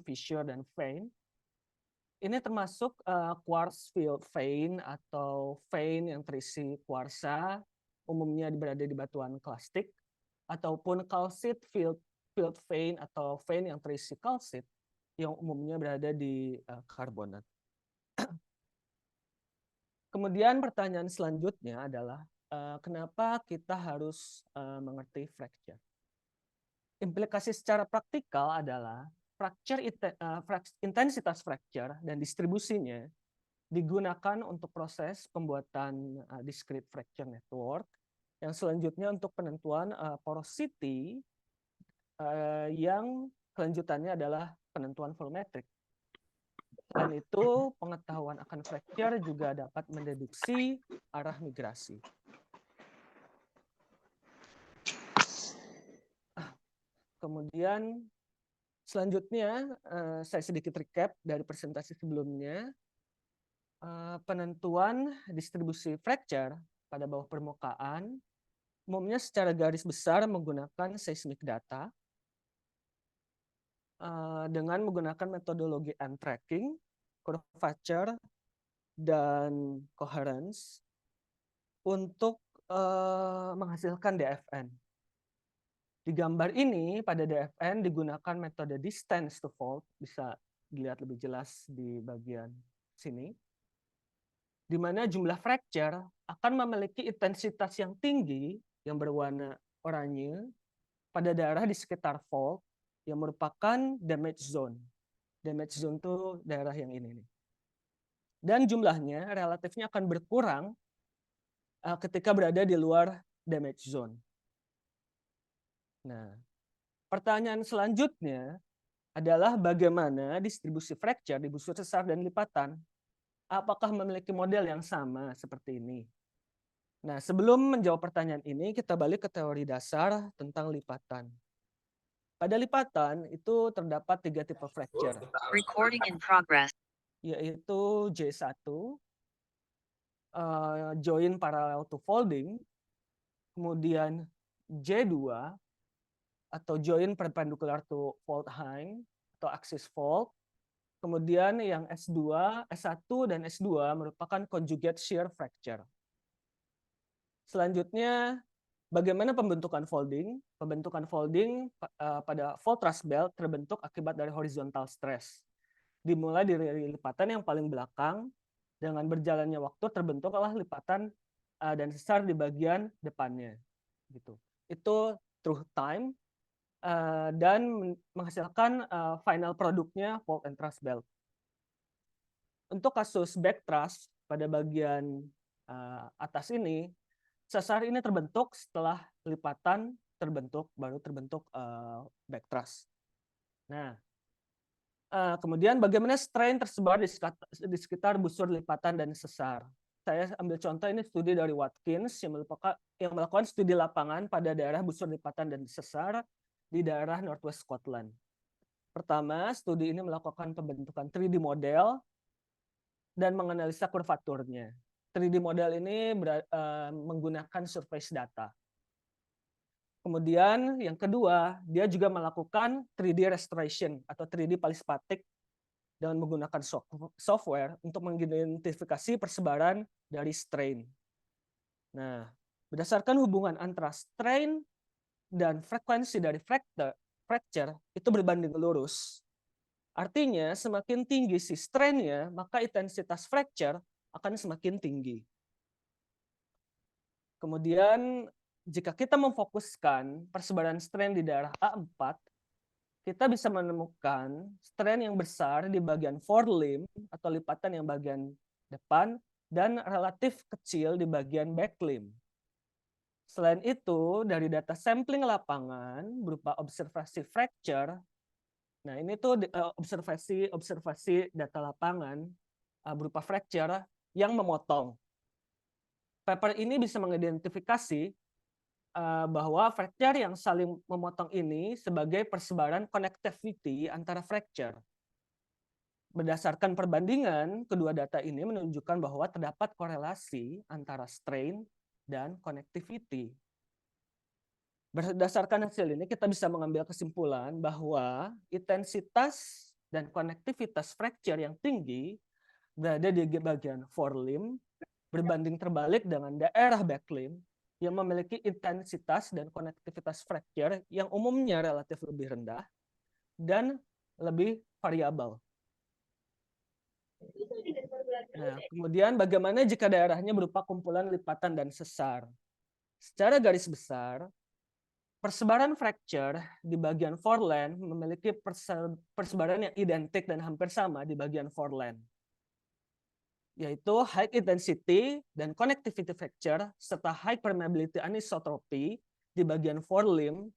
fissure, dan vein. Ini termasuk quartz filled vein atau vein yang terisi kuarsa, umumnya berada di batuan klastik, ataupun calcite filled vein atau vein yang terisi kalsit yang umumnya berada di karbonat. Kemudian pertanyaan selanjutnya adalah kenapa kita harus mengerti fracture? Implikasi secara praktikal adalah intensitas fracture dan distribusinya digunakan untuk proses pembuatan discrete fracture network yang selanjutnya untuk penentuan porosity yang kelanjutannya adalah penentuan volumetric. Selain itu, pengetahuan akan fracture juga dapat mendeduksi arah migrasi. Kemudian selanjutnya saya sedikit recap dari presentasi sebelumnya. Penentuan distribusi fracture pada bawah permukaan umumnya secara garis besar menggunakan seismic data dengan menggunakan metodologi end tracking, curvature, dan coherence untuk menghasilkan DFN. Di gambar ini pada DFN digunakan metode distance to fault, bisa dilihat lebih jelas di bagian sini, di mana jumlah fracture akan memiliki intensitas yang tinggi yang berwarna oranye pada daerah di sekitar fault yang merupakan damage zone. Damage zone itu daerah yang ini nih. Dan jumlahnya relatifnya akan berkurang ketika berada di luar damage zone. Nah, pertanyaan selanjutnya adalah bagaimana distribusi fracture di busur sesar dan lipatan? Apakah memiliki model yang sama seperti ini? Nah, sebelum menjawab pertanyaan ini, kita balik ke teori dasar tentang lipatan. Pada lipatan itu terdapat 3 tipe fracture. Recording in progress. Yaitu J1, join parallel to folding, kemudian J2 atau join perpendicular to fault line atau axis fault, kemudian yang S2, S1 dan S2 merupakan conjugate shear fracture. Selanjutnya, bagaimana pembentukan folding? Pembentukan folding pada fault thrust belt terbentuk akibat dari horizontal stress. Dimulai dari lipatan yang paling belakang, dengan berjalannya waktu terbentuklah lipatan dan sesar di bagian depannya. Gitu. Itu through time dan menghasilkan final produknya fault and thrust belt. Untuk kasus back thrust pada bagian atas ini, sesar ini terbentuk setelah lipatan terbentuk, baru terbentuk back thrust. Nah, kemudian bagaimana strain tersebar di sekitar busur lipatan dan sesar. Saya ambil contoh ini studi dari Watkins yang melakukan studi lapangan pada daerah busur lipatan dan sesar di daerah Northwest Scotland. Pertama, studi ini melakukan pembentukan 3D model dan menganalisa kurvaturnya. 3D model ini menggunakan surface data. Kemudian yang kedua, dia juga melakukan 3D restoration atau 3D palispatik dengan menggunakan software untuk mengidentifikasi persebaran dari strain. Nah, berdasarkan hubungan antara strain dan frekuensi dari fracture itu berbanding lurus. Artinya semakin tinggi si strain-nya, maka intensitas fracture akan semakin tinggi. Kemudian jika kita memfokuskan persebaran strain di daerah A4, kita bisa menemukan strain yang besar di bagian forelimb atau lipatan yang bagian depan dan relatif kecil di bagian backlimb. Selain itu, dari data sampling lapangan berupa observasi fracture, nah ini tuh observasi data lapangan berupa fracture yang memotong. Paper ini bisa mengidentifikasi bahwa fracture yang saling memotong ini sebagai persebaran connectivity antara fracture. Berdasarkan perbandingan, kedua data ini menunjukkan bahwa terdapat korelasi antara strain dan connectivity. Berdasarkan hasil ini, kita bisa mengambil kesimpulan bahwa intensitas dan konektivitas fracture yang tinggi berada di bagian forelimb, berbanding terbalik dengan daerah backlimb yang memiliki intensitas dan konektivitas fracture yang umumnya relatif lebih rendah dan lebih variabel. Nah, kemudian bagaimana jika daerahnya berupa kumpulan lipatan dan sesar? Secara garis besar, persebaran fracture di bagian foreland memiliki persebaran yang identik dan hampir sama di bagian foreland, yaitu high intensity dan connectivity fracture serta high permeability anisotropy di bagian forelimb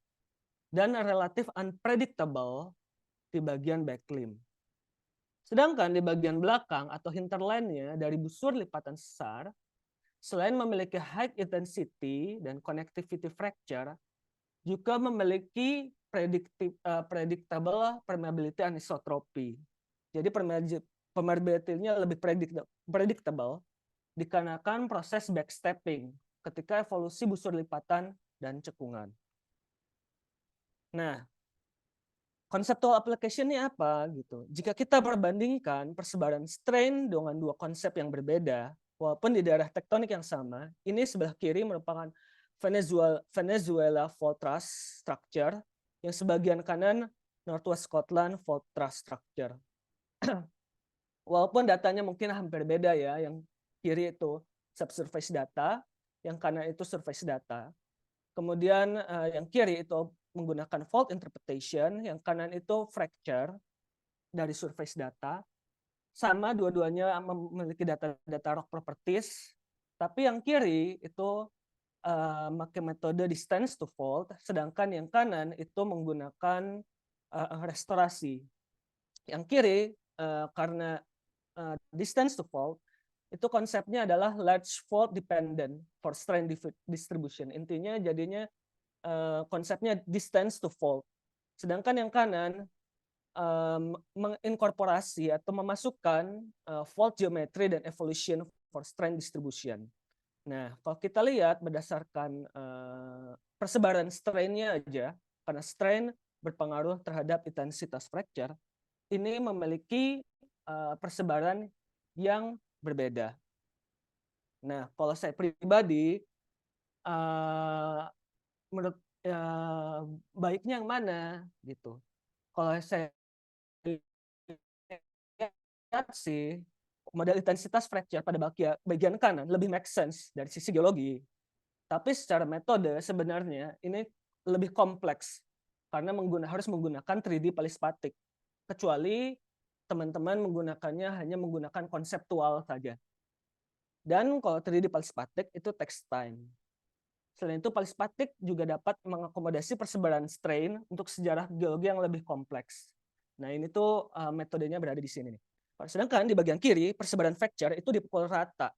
dan relatif unpredictable di bagian backlimb. Sedangkan di bagian belakang atau hinterlandnya dari busur lipatan sesar, selain memiliki high intensity dan connectivity fracture, juga memiliki predictable permeability anisotropy. Jadi permeability-nya lebih predictable dikarenakan proses backstepping ketika evolusi busur lipatan dan cekungan. Nah, konseptual application-nya apa gitu? Jika kita perbandingkan persebaran strain dengan dua konsep yang berbeda, walaupun di daerah tektonik yang sama, ini sebelah kiri merupakan Venezuela Fault Thrust Structure, yang sebagian kanan Northwest Scotland Fault Thrust Structure. Walaupun datanya mungkin hampir beda ya, yang kiri itu subsurface data, yang kanan itu surface data. Kemudian yang kiri itu menggunakan fault interpretation, yang kanan itu fracture dari surface data. Sama dua-duanya memiliki data rock properties, tapi yang kiri itu pakai metode distance to fault, sedangkan yang kanan itu menggunakan restorasi. Yang kiri karena distance to fault, itu konsepnya adalah large fault dependent for strain distribution. Intinya jadinya konsepnya distance to fault. Sedangkan yang kanan menginkorporasi atau memasukkan fault geometry dan evolution for strain distribution. Nah, kalau kita lihat berdasarkan persebaran strain-nya aja, karena strain berpengaruh terhadap intensitas fracture, ini memiliki persebaran yang berbeda. Nah, kalau saya pribadi, menurut baiknya yang mana gitu. Kalau saya lihat sih model intensitas fracture pada bagian kanan lebih make sense dari sisi geologi. Tapi secara metode sebenarnya ini lebih kompleks karena harus menggunakan 3D palispatik. Kecuali teman-teman menggunakannya hanya menggunakan konseptual saja. Dan kalau 3D palispatik itu takes time. Selain itu, palispatik juga dapat mengakomodasi persebaran strain untuk sejarah geologi yang lebih kompleks. Nah, ini tuh metodenya berada di sini nih. Sedangkan di bagian kiri, persebaran fracture itu dipukul rata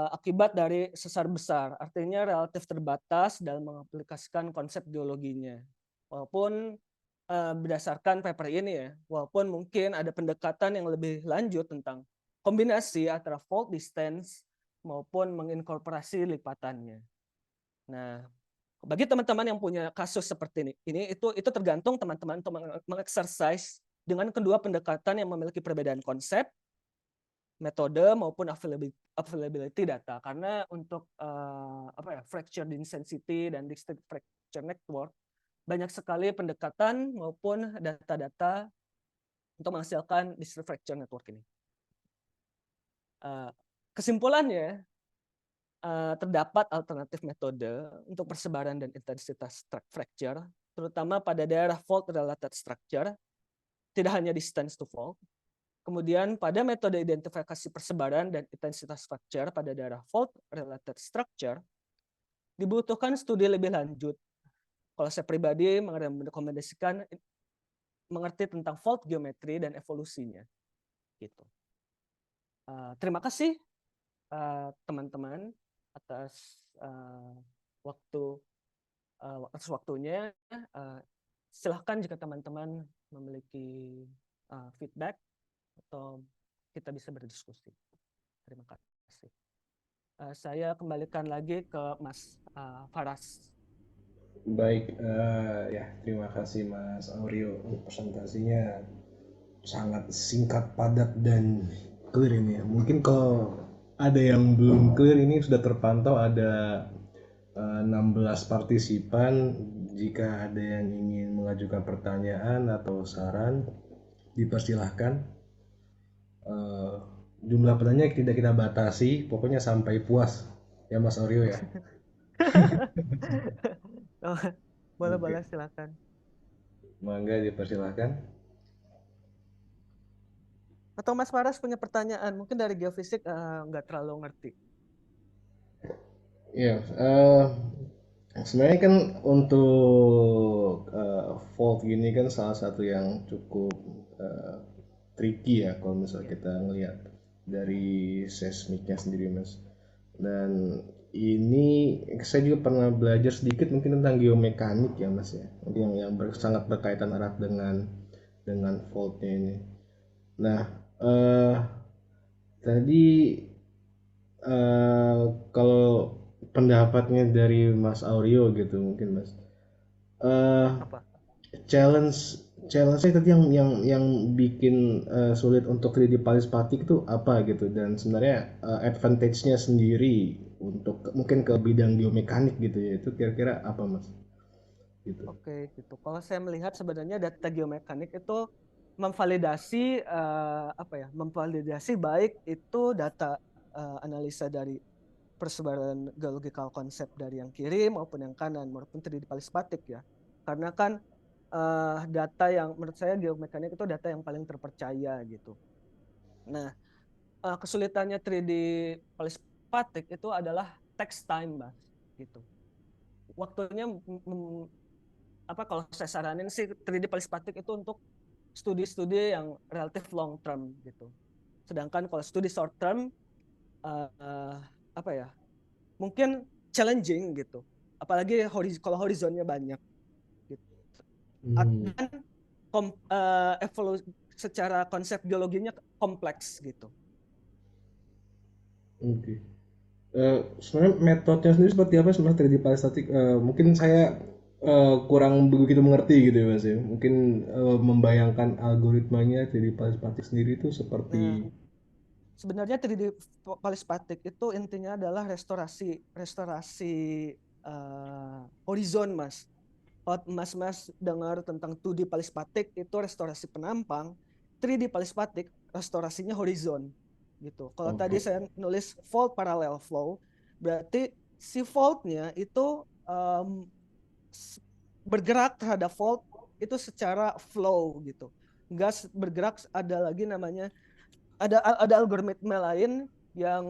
akibat dari sesar besar, artinya relatif terbatas dalam mengaplikasikan konsep geologinya. Walaupun berdasarkan paper ini ya, walaupun mungkin ada pendekatan yang lebih lanjut tentang kombinasi antara fault distance maupun menginkorporasi lipatannya. Nah, bagi teman-teman yang punya kasus seperti ini itu tergantung teman-teman untuk mengexercise dengan kedua pendekatan yang memiliki perbedaan konsep, metode maupun availability data. Karena untuk fracture density dan district fracture network banyak sekali pendekatan maupun data-data untuk menghasilkan district fracture network ini. Kesimpulannya, terdapat alternatif metode untuk persebaran dan intensitas fracture, terutama pada daerah fault-related structure, tidak hanya distance to fault. Kemudian pada metode identifikasi persebaran dan intensitas fracture pada daerah fault-related structure, dibutuhkan studi lebih lanjut. Kalau saya pribadi merekomendasikan mengerti tentang fault geometri dan evolusinya. Gitu. Terima kasih teman-teman atas waktunya. Silahkan jika teman-teman memiliki feedback atau kita bisa berdiskusi. Terima kasih. Saya kembalikan lagi ke Mas Faras. Baik, ya terima kasih Mas Aurio untuk presentasinya sangat singkat, padat dan clear ini ya. Mungkin kalau ada yang belum clear ini sudah terpantau ada 16 partisipan. Jika ada yang ingin mengajukan pertanyaan atau saran, dipersilahkan. Eh, Jumlah pertanyaan tidak kita batasi, pokoknya sampai puas ya Mas Aurio ya. Oh, boleh-boleh Oke, silakan. mangga dipersilahkan. Atau Mas Faras punya pertanyaan, mungkin dari geofisik nggak terlalu ngerti. Iya, sebenarnya kan untuk fault gini kan salah satu yang cukup eh, tricky ya kalau misalnya Ya. kita ngelihat dari seismiknya sendiri mas. Dan ini saya juga pernah belajar sedikit mungkin tentang geomekanik ya mas ya, sangat berkaitan erat dengan faultnya ini. Nah, eh, tadi kalau pendapatnya dari Mas Aurio gitu mungkin Mas. Eh Apa? challenge challenge-nya tadi yang bikin sulit untuk 3D Palispatik itu apa gitu dan sebenarnya advantage-nya sendiri untuk mungkin ke bidang biomekanik gitu ya itu kira-kira apa Mas? Gitu. Oke, gitu. Kalau saya melihat sebenarnya data geomekanik itu memvalidasi apa ya? Memvalidasi baik itu data analisa dari persebaran geological konsep dari yang kiri maupun yang kanan maupun 3D Palispatik ya. Karena kan data yang menurut saya geomekanik itu data yang paling terpercaya gitu. Nah, kesulitannya 3D Palispatik itu adalah text time, Mas, gitu. Waktunya apa kalau saya saranin sih 3D Palispatik itu untuk studi-studi yang relatif long term gitu. Sedangkan kalau studi short term uh, apa ya? Mungkin challenging gitu. Apalagi kalau horizonnya banyak gitu. Hmm, Dan evolusi secara konsep geologinya kompleks gitu. oke. Sebenarnya metodenya sendiri seperti apa sebenarnya 3D Palispatik? Mungkin saya kurang begitu mengerti gitu ya Mas ya. Mungkin membayangkan algoritmanya 3D Palispatik sendiri itu seperti Nah, sebenarnya 3D Palispatik itu intinya adalah restorasi restorasi horizon, Mas. Kalau Mas dengar tentang 2D Palispatik itu restorasi penampang, 3D Palispatik restorasinya horizon gitu. Kalau tadi oke. saya nulis fault parallel flow, berarti si faultnya itu bergerak terhadap fault itu secara flow gitu. Gas bergerak ada lagi namanya ada algoritma lain yang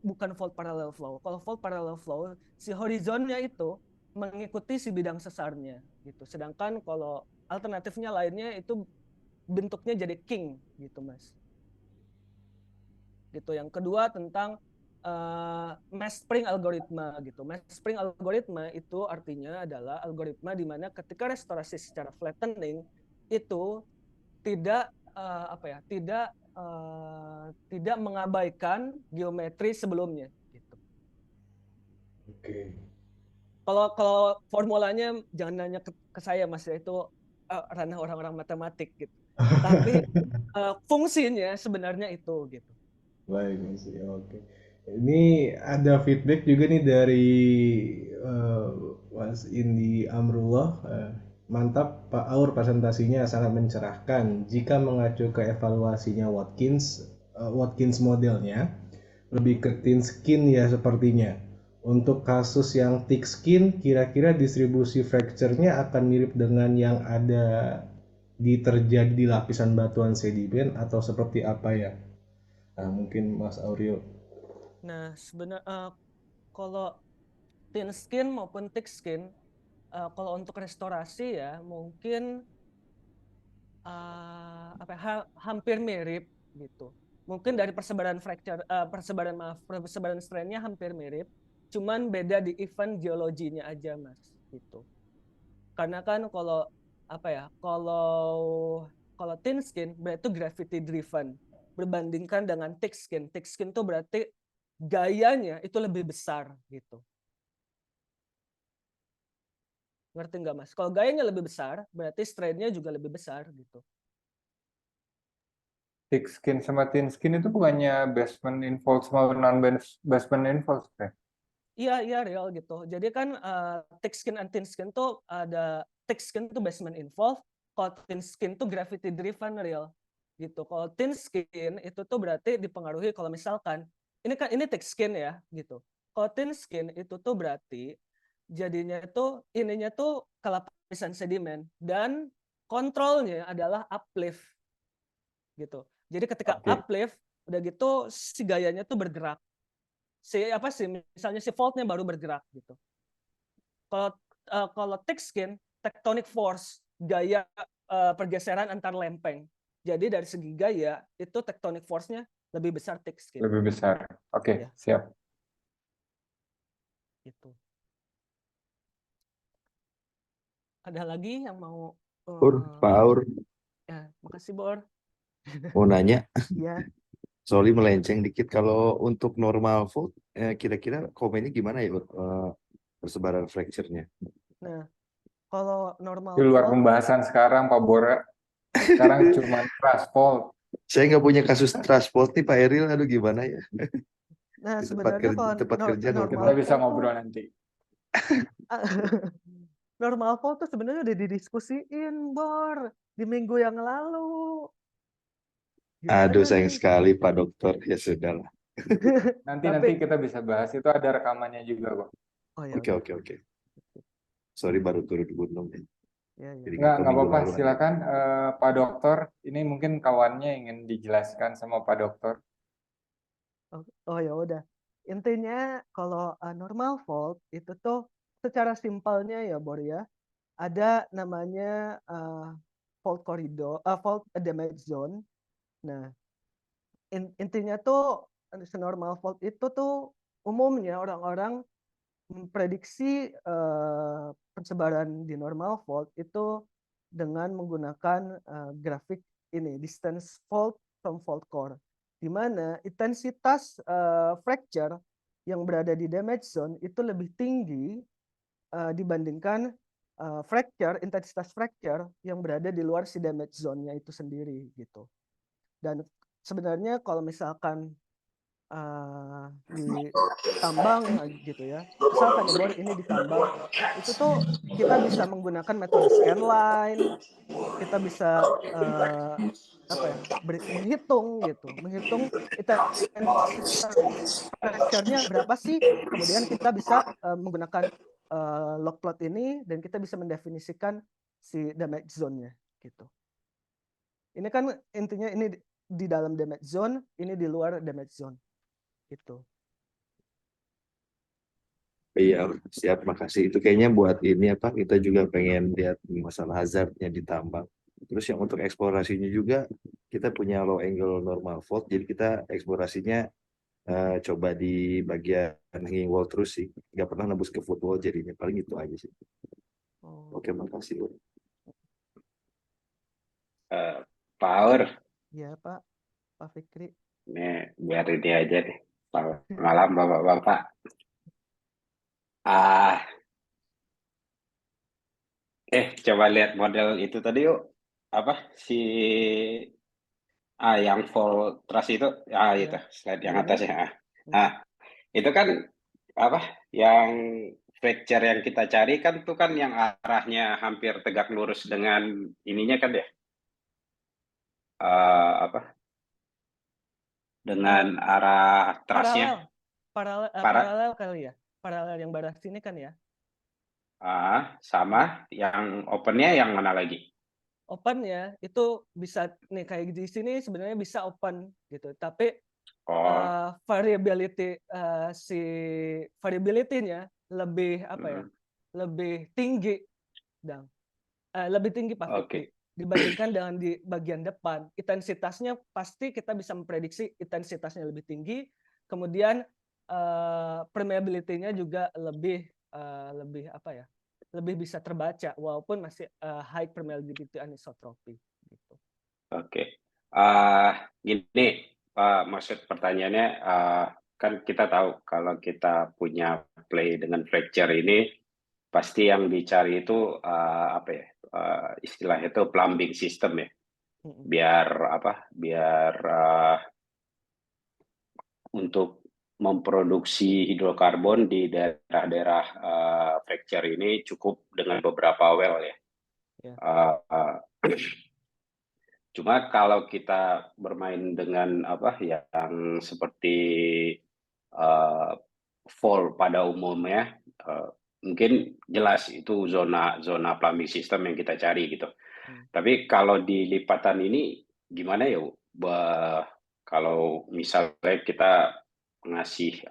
bukan fault parallel flow. Kalau fault parallel flow, si horizonnya itu mengikuti si bidang sesarnya gitu. Sedangkan kalau alternatifnya lainnya itu bentuknya jadi king gitu, Mas. Gitu. Yang kedua tentang mass spring algoritma gitu. Mass spring algoritma itu artinya adalah algoritma di mana ketika restorasi secara flattening itu tidak apa ya tidak mengabaikan geometri sebelumnya gitu. Oke. Kalau kalau formulanya jangan nanya ke saya Mas ya itu ranah orang-orang matematik gitu. Tapi fungsinya sebenarnya itu gitu. Baik, Mas. Ya, oke. Ini ada feedback juga nih dari eh, Mas Indi Amrullah. Mantap, Pak Aur presentasinya sangat mencerahkan. Jika mengacu ke evaluasinya Watkins modelnya, lebih Mhm. ke thin skin ya sepertinya. Untuk kasus yang thick skin, kira-kira distribusi fracture-nya akan mirip dengan yang ada terjadi di lapisan batuan sedimen atau seperti apa ya? Nah, mungkin Mas Aurio. Nah, sebenarnya kalau thin skin maupun thick skin kalau untuk restorasi ya mungkin apa ya, hampir mirip gitu. Mungkin dari persebaran fracture persebaran maaf persebaran strainnya hampir mirip, cuman beda di event geologinya aja Mas gitu. Karena kan kalau apa ya kalau kalau thin skin berarti itu gravity driven berbandingkan dengan thick skin. Thick skin tuh berarti gayanya itu lebih besar gitu. Ngerti nggak Mas? Kalau gayanya lebih besar, berarti strain-nya juga lebih besar gitu. Thick skin sama thin skin itu bukannya basement involved sama non-basement involved ya? Iya real gitu. Jadi kan thick skin and thin skin tuh ada thick skin tuh basement involved, kalau thin skin tuh gravity driven real gitu. Kalau thin skin itu tuh berarti dipengaruhi kalau misalkan ini thick skin ya gitu. Kalau thin skin itu tuh berarti jadinya itu ininya tuh kelapisan sedimen dan kontrolnya adalah uplift gitu. Jadi ketika Oke. uplift udah gitu si gayanya tuh bergerak. Misalnya si faultnya baru bergerak gitu. Kalau thick skin, tectonic force, gaya pergeseran antar lempeng. Jadi dari segi gaya itu tectonic force-nya lebih besar thick skin. Lebih besar. Oke, Ya. siap. Gitu. Ada lagi yang mau? Pak Aur, Ya, makasih Bor. mau nanya, Ya. sorry melenceng dikit. Kalau untuk normal fault, kira-kira komennya gimana ya, persebaran fracture-nya? Nah, kalau normal Di luar fault, pembahasan sekarang, Pak Bora. Sekarang cuma crash fault. Saya nggak punya kasus trust fault nih Pak Eril, aduh gimana ya? nah Di sebenarnya kalau tempat kerja normal Kita bisa fault tuh- ngobrol nanti. normal fault tuh sebenarnya udah didiskusiin Bor di minggu yang lalu. Aduh, Gimana sayang nih? sekali Pak Dokter, ya sudahlah. Nanti kita bisa bahas, itu ada rekamannya juga kok. Oh ya Oke, udah. oke, oke. Sorry baru turun gunung ya. Ya. Jadi Nggak tahu minggu apa-apa, lalu ada. silakan Pak Dokter. Ini mungkin kawannya ingin dijelaskan sama Pak Dokter. Oh ya udah. Intinya kalau normal fault itu tuh secara simpelnya ya Bor ya, ada namanya fault corridor, fault damage zone. Nah, intinya tuh normal fault itu tuh umumnya orang-orang memprediksi persebaran di normal fault itu dengan menggunakan grafik ini distance fault from fault core, di mana intensitas fracture yang berada di damage zone itu lebih tinggi dibandingkan intensitas fracture yang berada di luar si damage zone-nya itu sendiri gitu. Dan sebenarnya kalau misalkan di tambang gitu ya, misalkan ya Bor, ini di tambang itu tuh kita bisa menggunakan metode scanline, kita bisa menghitung intensitas pressure-nya berapa sih, kemudian kita bisa menggunakan log plot ini dan kita bisa mendefinisikan si damage zone-nya gitu. Ini kan intinya ini di dalam damage zone, ini di luar damage zone gitu. Iya, siap, makasih. Itu kayaknya buat ini apa, kita juga pengen lihat masalah hazardnya di tambang. Terus yang untuk eksplorasinya juga, kita punya low angle normal fault, jadi kita eksplorasinya coba di bagian hanging wall terus sih. Nggak pernah nembus ke footwall jadinya, paling itu aja sih. Oke, makasih. Pak Aur, Ya Pak Fikri. ini biar ini aja nih. Selamat malam Bapak-Bapak. Coba lihat model itu tadi yuk. Apa si yang full trust itu? Itu slide yang Ini? atasnya. Itu kan apa? Yang fracture yang kita cari kan tuh kan yang arahnya hampir tegak lurus dengan ininya kan ya? Dengan arah trustnya. Paralel kali ya, paralel yang barat sini kan ya. Sama yang opennya yang mana lagi? Open ya itu bisa nih kayak di sini sebenarnya bisa open gitu, tapi variability-nya lebih lebih tinggi lebih tinggi Pak Fikri dibandingkan dengan di bagian depan. Intensitasnya pasti kita bisa memprediksi intensitasnya lebih tinggi, kemudian permeability-nya juga lebih lebih bisa terbaca walaupun masih high permeability anisotropy gitu. Gini maksud pertanyaannya kan kita tahu kalau kita punya play dengan fracture ini pasti yang dicari itu apa ya, istilahnya itu plumbing system ya, biar untuk memproduksi hidrokarbon di daerah-daerah fracture ini cukup dengan beberapa well ya. Ya. Cuma kalau kita bermain dengan yang seperti fall pada umumnya, mungkin jelas itu zona plumbing system yang kita cari gitu. Tapi kalau di lipatan ini gimana ya? Kalau misalnya kita ngasih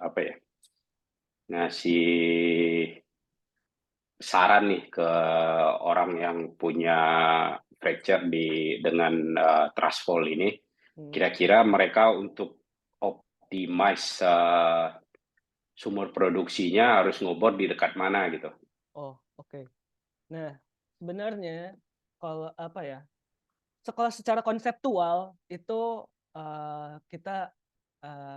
saran nih ke orang yang punya fracture dengan truss fall ini, kira-kira mereka untuk optimize sumur produksinya harus ngebor di dekat mana gitu. Oh, oke. Nah, sebenarnya kalau sekolah secara konseptual itu kita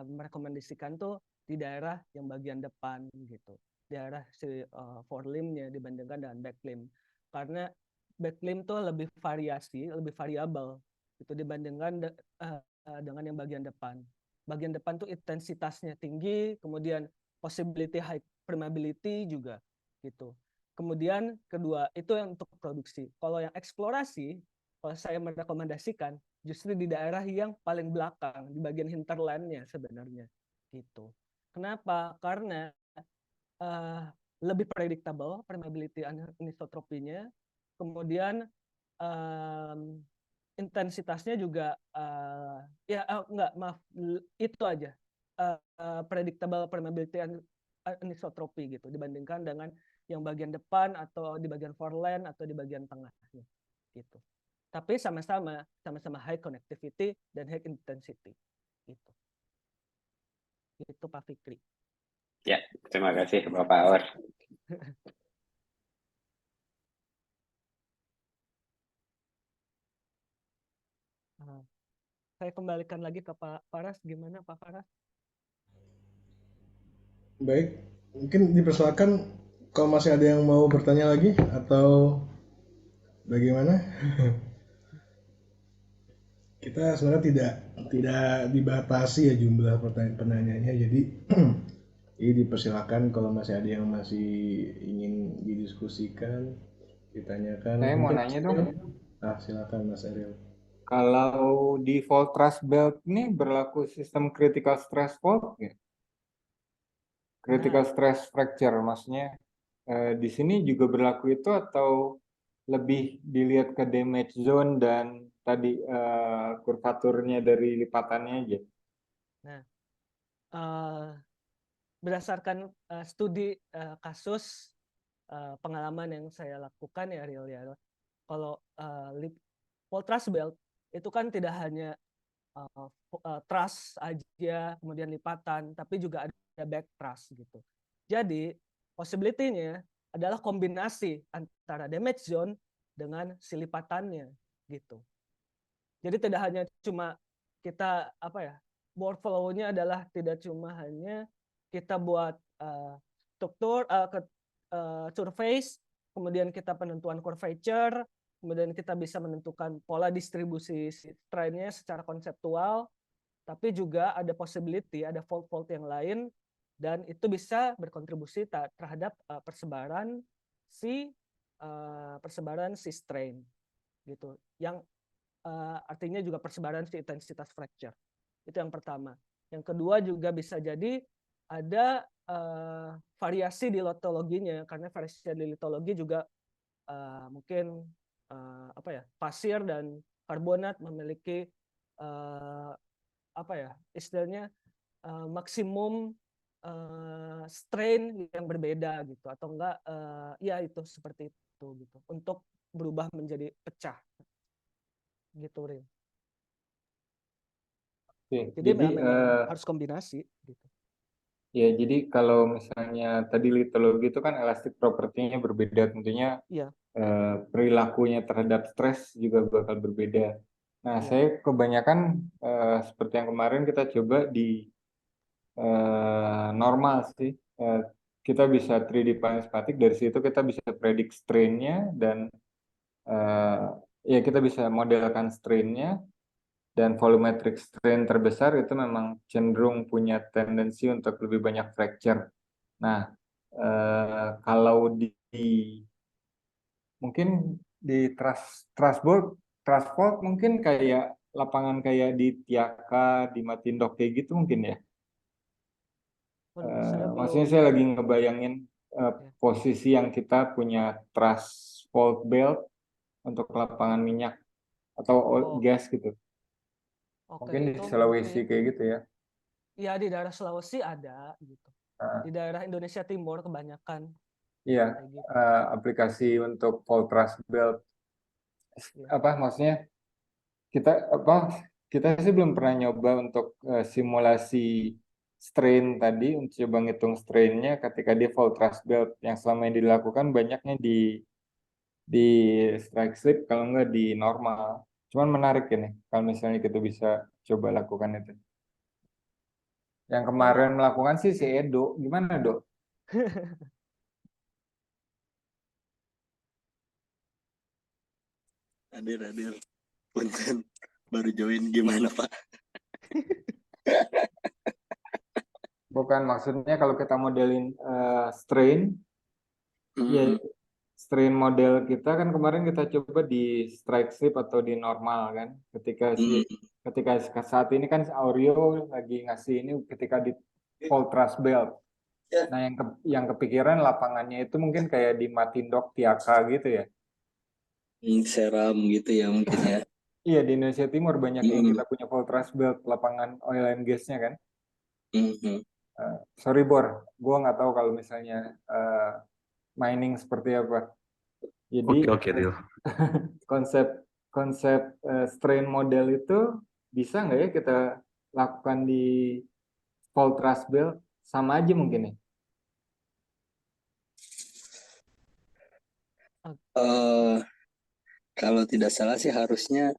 merekomendasikan tuh di daerah yang bagian depan gitu, daerah si forelimb-nya dibandingkan dengan backlimb, karena backlimb tuh lebih variabel gitu dibandingkan dengan yang bagian depan. Bagian depan tuh intensitasnya tinggi, kemudian possibility high permeability juga gitu. Kemudian kedua itu yang untuk produksi. Kalau yang eksplorasi, kalau saya merekomendasikan justru di daerah yang paling belakang, di bagian hinterland-nya sebenarnya gitu. Kenapa? Karena lebih predictable permeability anisotropinya, kemudian intensitasnya juga itu aja predictable permeability anisotropi gitu dibandingkan dengan yang bagian depan atau di bagian foreland atau di bagian tengahnya gitu. Tapi sama-sama high connectivity dan high intensity gitu. Itu Pak Fikri. Ya, terima kasih Bapak Aur. Saya kembalikan lagi ke Pak Faras. Gimana Pak Faras? Baik, mungkin dipersilakan kalau masih ada yang mau bertanya lagi atau bagaimana? Kita sebenarnya tidak dibatasi ya jumlah pertanyaannya, jadi ini dipersilakan kalau masih ada yang masih ingin didiskusikan, ditanyakan. Saya mau nanya dong. Silakan Mas Ariel. Kalau di fault truss belt ini berlaku sistem critical stress fault ya? Critical stress fracture maksudnya di sini juga berlaku itu atau lebih dilihat ke damage zone dan tadi kurvaturnya dari lipatannya aja? Nah, berdasarkan studi kasus pengalaman yang saya lakukan ya Ariel ya, kalau fault truss belt itu kan tidak hanya truss aja, kemudian lipatan, tapi juga ada back truss gitu. Jadi possibility-nya adalah kombinasi antara damage zone dengan si lipatannya gitu. Jadi tidak hanya cuma kita workflow-nya adalah tidak cuma hanya kita buat struktur surface, kemudian kita penentuan curvature, kemudian kita bisa menentukan pola distribusi strain-nya secara konseptual, tapi juga ada possibility, ada fault-fault yang lain, dan itu bisa berkontribusi terhadap persebaran si strain gitu. Yang artinya juga persebaran si intensitas fracture. Itu yang pertama. Yang kedua juga bisa jadi ada variasi di litologinya, karena variasi di litologi juga mungkin pasir dan karbonat memiliki istilahnya maksimum strain yang berbeda gitu, atau enggak itu seperti itu gitu untuk berubah menjadi pecah gitu Rin. Jadi memang harus kombinasi gitu. Ya, jadi kalau misalnya tadi litologi itu kan elastic property-nya berbeda, tentunya perilakunya terhadap stres juga bakal berbeda. Nah, saya kebanyakan seperti yang kemarin kita coba di normal sih, kita bisa 3D Planisphatic, dari situ kita bisa predik strain-nya dan ya kita bisa modelkan strain-nya, dan volumetric strain terbesar itu memang cenderung punya tendensi untuk lebih banyak fracture. Nah, kalau mungkin di trust fault mungkin kayak lapangan kayak di Tiaka, di Matindok kayak gitu mungkin ya. Maksudnya saya lagi ngebayangin posisi yang kita punya trust fault belt untuk lapangan minyak atau gas gitu. Mungkin di Sulawesi kayak gitu ya. Ya, di daerah Sulawesi ada gitu. Di daerah Indonesia Timur kebanyakan. Iya, gitu. Aplikasi untuk fault trust belt. Apa maksudnya? Kita sih belum pernah nyoba untuk simulasi strain tadi, untuk coba ngitung strainnya ketika dia fault trust belt. Yang selama yang dilakukan banyaknya di strike slip, kalau nggak di normal. Cuman menarik ini kalau misalnya kita bisa coba lakukan itu. Yang kemarin melakukan sih si Edo. Gimana, Dok? Hadir. Punten baru join, gimana Pak? Bukan, maksudnya kalau kita modelin strain, ya strain model kita kan kemarin kita coba di strike slip atau di normal kan. Ketika saat ini kan Aureo lagi ngasih ini ketika di fault trust belt. Nah, yang kepikiran lapangannya itu mungkin kayak di Matindok, Tiaka gitu ya. Seram gitu ya mungkin ya. Iya, di Indonesia Timur banyak yang kita punya fault trust belt, lapangan oil and gas-nya kan. Sorry Bor, gue nggak tahu kalau misalnya mining seperti apa. Jadi konsep strain model itu bisa nggak ya kita lakukan di fault trust belt, sama aja mungkin ya? Kalau tidak salah sih harusnya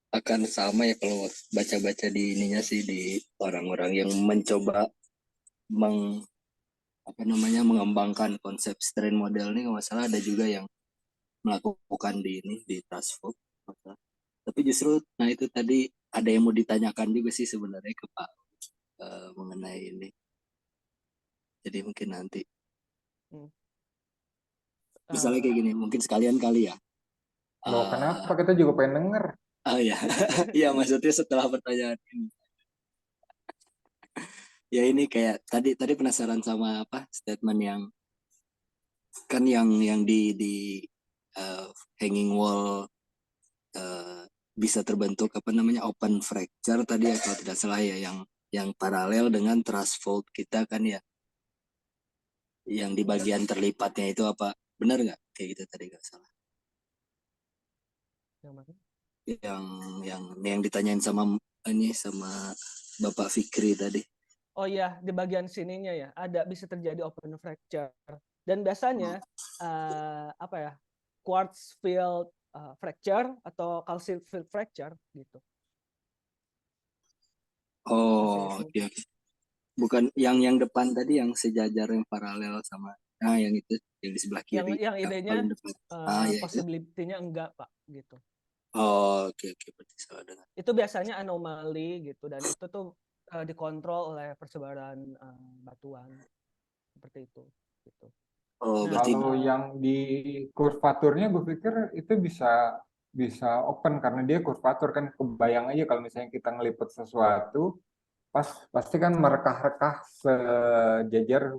akan sama ya, kalau baca-baca di ininya sih, di orang-orang yang mencoba mengembangkan konsep strain model ini. Kalau nggak salah ada juga yang melakukan di trust fault. Tapi justru nah itu tadi ada yang mau ditanyakan juga sih sebenarnya ke Pak mengenai ini. Jadi mungkin nanti misalnya kayak gini, mungkin sekalian kali ya. Loh, kenapa? Kita juga pengen denger. Ya, iya maksudnya setelah pertanyaan ini. Ya ini kayak tadi penasaran sama apa statement yang kan yang di hanging wall bisa terbentuk open fracture tadi ya, kalau tidak salah ya, yang paralel dengan truss fault kita kan ya, yang di bagian terlipatnya itu apa benar nggak kayak gitu tadi, nggak salah? Yang ditanyain sama Bapak Fikri tadi. Oh iya, di bagian sininya ya ada bisa terjadi open fracture, dan biasanya quartz field fracture atau calcium field fracture gitu. Oh, oke. Bukan yang depan tadi, yang sejajar yang paralel sama yang itu yang di sebelah kiri. Yang idenya possibility-nya enggak Pak gitu. Oh, oke, berarti salah dengar. Itu biasanya anomali gitu, dan itu tuh dikontrol oleh persebaran batuan seperti itu gitu. Kalau yang di kurvaturnya gue pikir itu bisa open karena dia kurvatur kan. Kebayang aja kalau misalnya kita ngelipet sesuatu pasti kan merekah-rekah sejajar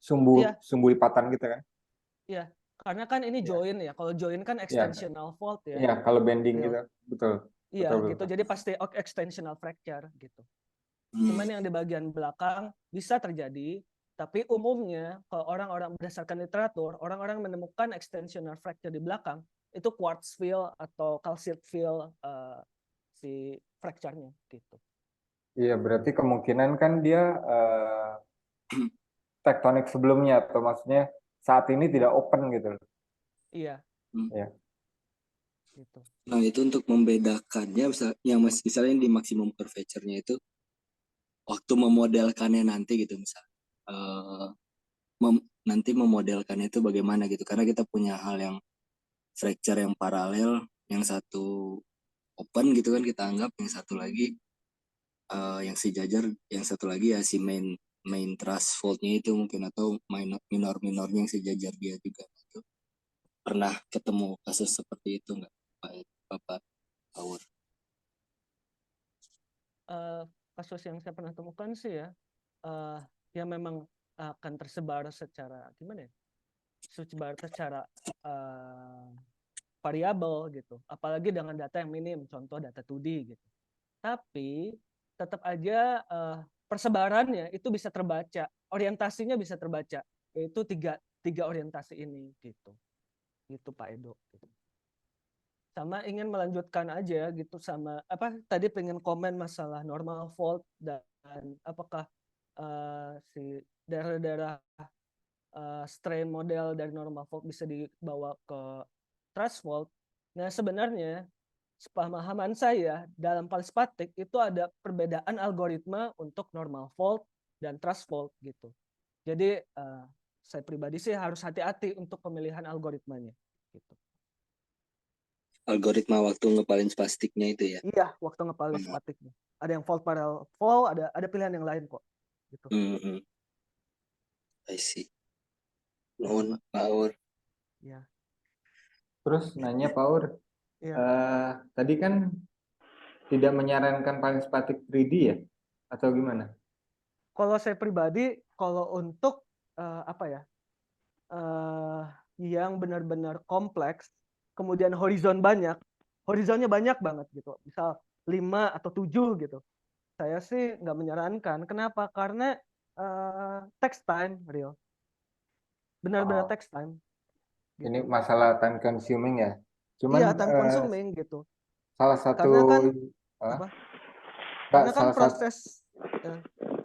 sumbu lipatan gitu kan. Iya, karena kan ini join ya. Kalau join kan extensional fault ya. Iya, kalau bending gitu, betul. Iya, gitu. Jadi pasti extensional fracture gitu. Cuman yang di bagian belakang bisa terjadi, tapi umumnya kalau orang-orang berdasarkan literatur, orang-orang menemukan extensional fracture di belakang itu quartz field atau calcium field si fracture-nya gitu. Iya, berarti kemungkinan kan dia tektonik sebelumnya, atau maksudnya saat ini tidak open gitu. Iya. Ya. Gitu. Nah itu untuk membedakannya, misalnya di maksimum curvature-nya itu waktu memodelkannya nanti gitu misal nanti memodelkannya itu bagaimana gitu, karena kita punya hal yang fracture yang paralel, yang satu open gitu kan kita anggap, yang satu lagi yang sejajar, yang satu lagi ya si main truss fault-nya itu mungkin, atau minor-minornya yang sejajar dia juga gitu. Pernah ketemu kasus seperti itu nggak Bapak Power? Kasus yang saya pernah temukan sih ya, yang memang akan tersebar secara gimana ya? Sebar secara variabel gitu, apalagi dengan data yang minim, contoh data 2D gitu. Tapi tetap aja persebarannya itu bisa terbaca, orientasinya bisa terbaca, yaitu tiga orientasi ini gitu Pak Edo. Gitu. Sama ingin melanjutkan aja gitu sama tadi pengen komen masalah normal fault dan apakah si daerah-daerah strain model dari normal fault bisa dibawa ke truss fault. Nah sebenarnya sepemahaman saya dalam Palispatik itu ada perbedaan algoritma untuk normal fault dan truss fault gitu. Jadi saya pribadi sih harus hati-hati untuk pemilihan algoritmanya gitu. Algoritma waktu ngepalin spastiknya itu ya? Iya, waktu ngepalin spastiknya. Ada yang fault parallel fall, ada pilihan yang lain kok. Gitu. I see. Nuhun, Power. Ya. Terus nanya Power, tadi kan tidak menyarankan Palispatik 3D ya? Atau gimana? Kalau saya pribadi, kalau untuk yang benar-benar kompleks, kemudian horizonnya banyak banget gitu. Misal 5 atau 7 gitu. Saya sih nggak menyarankan. Kenapa? Karena text time, real. Benar-benar text time. Gitu. Ini masalah time consuming ya? Cuman, iya, time consuming gitu. Salah satu... Karena kan, karena kan proses...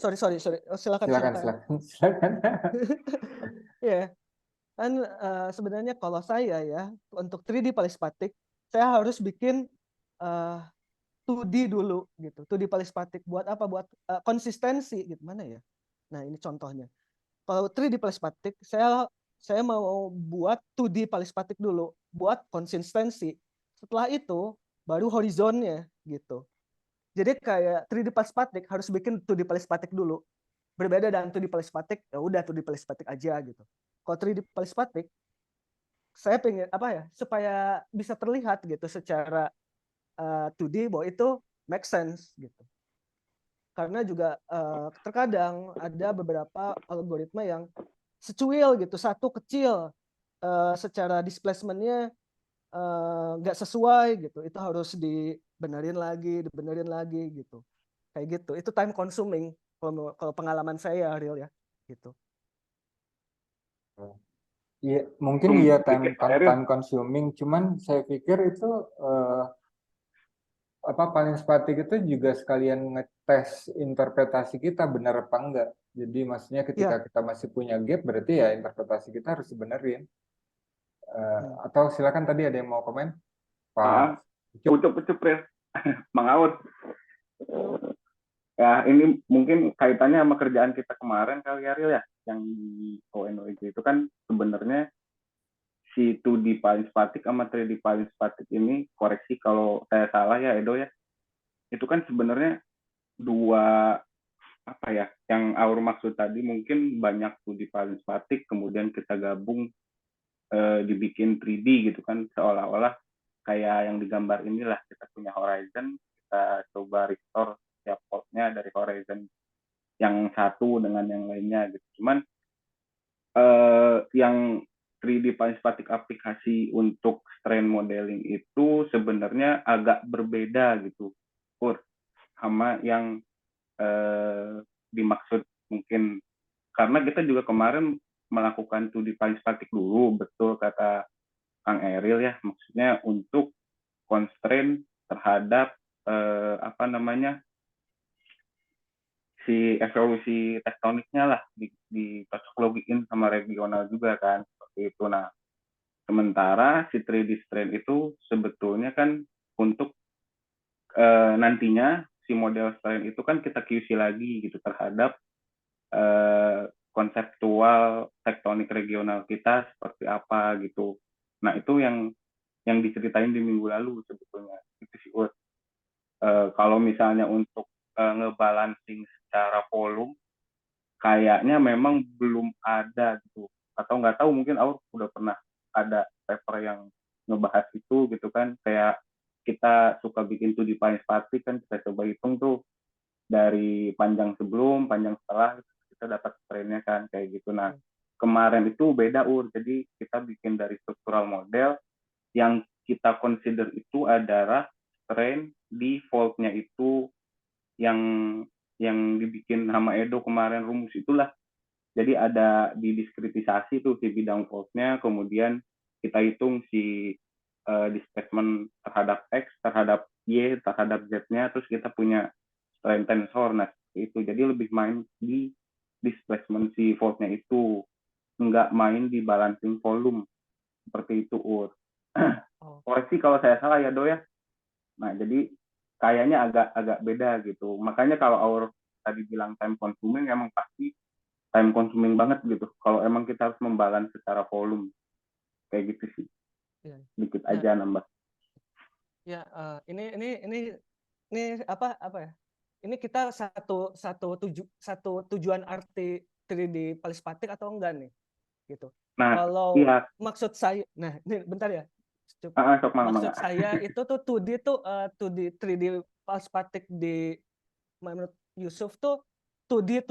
Sorry. Silakan. Iya. Kan sebenarnya kalau saya ya, untuk 3D Palispatik, saya harus bikin 2D dulu gitu. 2D Palispatik buat apa? Buat konsistensi gitu. Mana ya? Nah, ini contohnya. Kalau 3D Palispatik, saya mau buat 2D Palispatik dulu, buat konsistensi. Setelah itu baru horizonnya gitu. Jadi kayak 3D Palispatik harus bikin 2D Palispatik dulu. Berbeda dengan 2D Palispatik, ya udah 2D Palispatik aja gitu. Kalau 3D Palispatik, saya pengen supaya bisa terlihat gitu secara 2D bahwa itu make sense gitu. Karena juga terkadang ada beberapa algoritma yang secuil gitu, satu kecil secara displacement-nya nggak sesuai gitu, itu harus dibenerin lagi gitu, kayak gitu. Itu time consuming kalau pengalaman saya real ya gitu. Iya, mungkin iya time consuming, cuman saya pikir itu Palispatik itu juga sekalian ngetes interpretasi kita benar apa enggak. Jadi maksudnya ketika kita masih punya gap, berarti ya interpretasi kita harus dibenerin. Atau silakan, tadi ada yang mau komen? Pak Ucup Bang Aud. Ya, ini mungkin kaitannya sama kerjaan kita kemarin kali ya, Ril ya, yang di ONOIG itu kan sebenarnya si 2D Palispatik sama 3D Palispatik ini, koreksi kalau saya salah ya Edo ya, itu kan sebenarnya dua yang Aur maksud tadi, mungkin banyak 2D Palispatik kemudian kita gabung dibikin 3D gitu kan, seolah-olah kayak yang digambar inilah, kita punya horizon, kita coba restore setiap fault-nya dari horizon yang satu dengan yang lainnya gitu. Cuman yang 3D Palispatik aplikasi untuk strain modeling itu sebenarnya agak berbeda gitu, sama yang dimaksud mungkin, karena kita juga kemarin melakukan 2D Palispatik dulu, betul kata Kang Eril ya, maksudnya untuk constraint terhadap si evolusi tektoniknya lah, di cocok logiin sama regional juga kan, seperti itu. Nah, sementara si 3D strain itu sebetulnya kan untuk nantinya si model strain itu kan kita QC lagi gitu terhadap konseptual tektonik regional kita seperti apa gitu. Nah itu yang diceritain di minggu lalu sebetulnya itu sih. Kalau misalnya untuk ngebalancing secara volume kayaknya memang belum ada gitu, atau nggak tahu mungkin Aur udah pernah ada paper yang ngebahas itu gitu kan, kayak kita suka bikin 2D Pine Spatik kan, kita coba hitung tuh dari panjang sebelum, panjang setelah, kita dapat strainnya kan kayak gitu. Nah kemarin itu beda jadi kita bikin dari struktural model yang kita consider itu adalah strain di fault-nya itu yang dibikin sama Edo kemarin, rumus itulah. Jadi ada didiskritisasi tuh si bidang fault-nya, kemudian kita hitung si displacement terhadap X, terhadap Y, terhadap Z-nya, terus kita punya strain tensor. Nah itu jadi lebih main di displacement si fault-nya itu, nggak main di balancing volume seperti itu. Koreksi kalau saya salah ya Do ya. Nah jadi kayaknya agak beda gitu. Makanya kalau Aur tadi bilang time consuming, emang pasti time consuming banget gitu. Kalau emang kita harus membalance secara volume kayak gitu sih. Dikit aja nambah. Ya, ini apa ya? Ini kita satu tujuan arti 3D Palispatik atau enggak nih? Gitu. Nah, kalau iya. Maksud saya, nah ini bentar ya. Maksud saya itu tuh 2D 3D Palispatik di menurut Yusuf tuh 2D,